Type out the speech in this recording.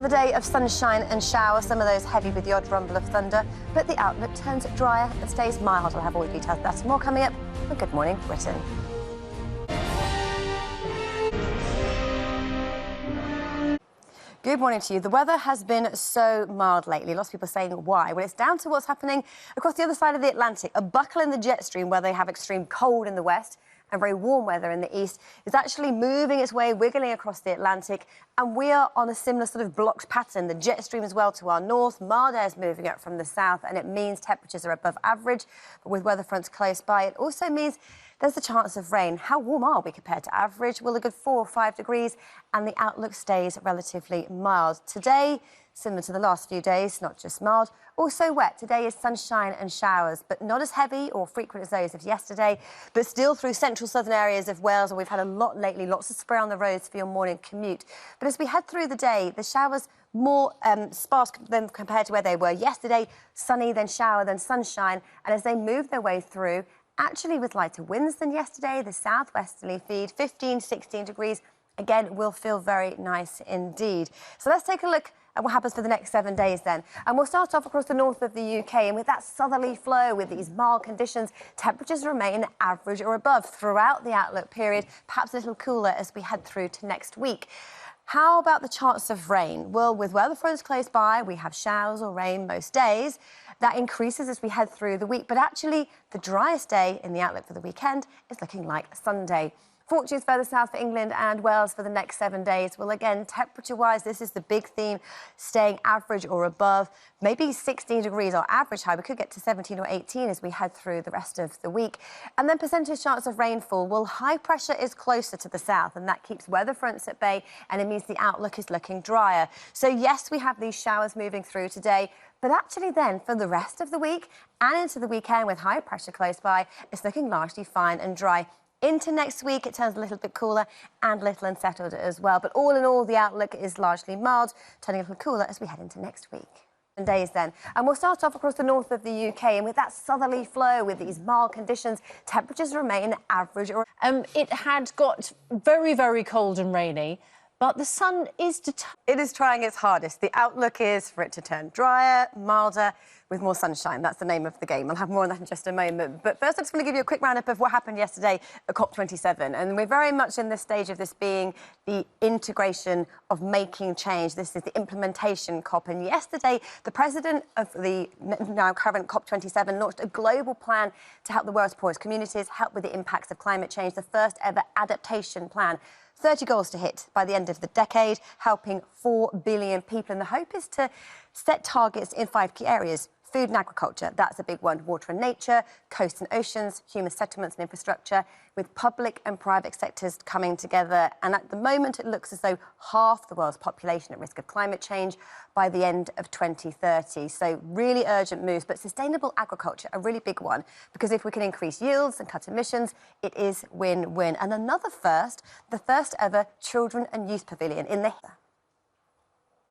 The day of sunshine and showers, some of those heavy with the odd rumble of thunder, but the outlook turns drier and stays mild. I'll have all the details. That's more coming up on Good Morning Britain. Good morning to you. The weather has been so mild lately. Lots of people saying why. Well, it's down to what's happening across the other side of the Atlantic. A buckle in the jet stream where they have extreme cold in the west and very warm weather in the east is actually moving its way, wiggling across the Atlantic, and we are on a similar sort of blocked pattern. The jet stream as well to our north, mild air is moving up from the south, and it means temperatures are above average, but with weather fronts close by, it also means there's a chance of rain. How warm are we compared to average? Well, a good 4 or 5 degrees, and the outlook stays relatively mild. Today, similar to the last few days, not just mild, also wet. Today is sunshine and showers, but not as heavy or frequent as those of yesterday, but still through central southern areas of Wales, where we've had a lot lately, lots of spray on the roads for your morning commute. But as we head through the day, the showers more sparse than compared to where they were yesterday, sunny, then shower, then sunshine, and as they move their way through, actually with lighter winds than yesterday, the southwesterly feed, 15, 16 degrees, again, will feel very nice indeed. So let's take a look at what happens for the next 7 days then. And we'll start off across the north of the UK, and with that southerly flow, with these mild conditions, temperatures remain average or above throughout the outlook period, perhaps a little cooler as we head through to next week. How about the chance of rain? Well, with weather fronts close by, we have showers or rain most days. That increases as we head through the week, but actually the driest day in the outlook for the weekend is looking like Sunday. Fortunes further south for England and Wales for the next 7 days. Well, again, temperature-wise, this is the big theme, staying average or above, maybe 16 degrees or average high. We could get to 17 or 18 as we head through the rest of the week. And then percentage chance of rainfall. Well, high pressure is closer to the south, and that keeps weather fronts at bay, and it means the outlook is looking drier. So, yes, we have these showers moving through today, but actually then, for the rest of the week and into the weekend with high pressure close by, it's looking largely fine and dry. Into next week, it turns a little bit cooler and a little unsettled as well. But all in all, the outlook is largely mild, turning a little cooler as we head into next week. Days then. And we'll start off across the north of the UK, and with that southerly flow, with these mild conditions, temperatures remain average. It had got very, very cold and rainy, but the sun is It is trying its hardest. The outlook is for it to turn drier, milder, with more sunshine. That's the name of the game. I'll have more on that in just a moment. But first, I just want to give you a quick roundup of what happened yesterday at COP27. And we're very much in this stage of this being the integration of making change. This is the implementation COP. And yesterday, the president of the now current COP27 launched a global plan to help the world's poorest communities, help with the impacts of climate change, the first ever adaptation plan. 30 goals to hit by the end of the decade, helping 4 billion people. And the hope is to set targets in 5 key areas. Food and agriculture, that's a big one. Water and nature, coasts and oceans, human settlements and infrastructure, with public and private sectors coming together. And at the moment, it looks as though half the world's population at risk of climate change by the end of 2030. So really urgent moves, but sustainable agriculture, a really big one, because if we can increase yields and cut emissions, it is win-win. And another first, the first ever children and youth pavilion in the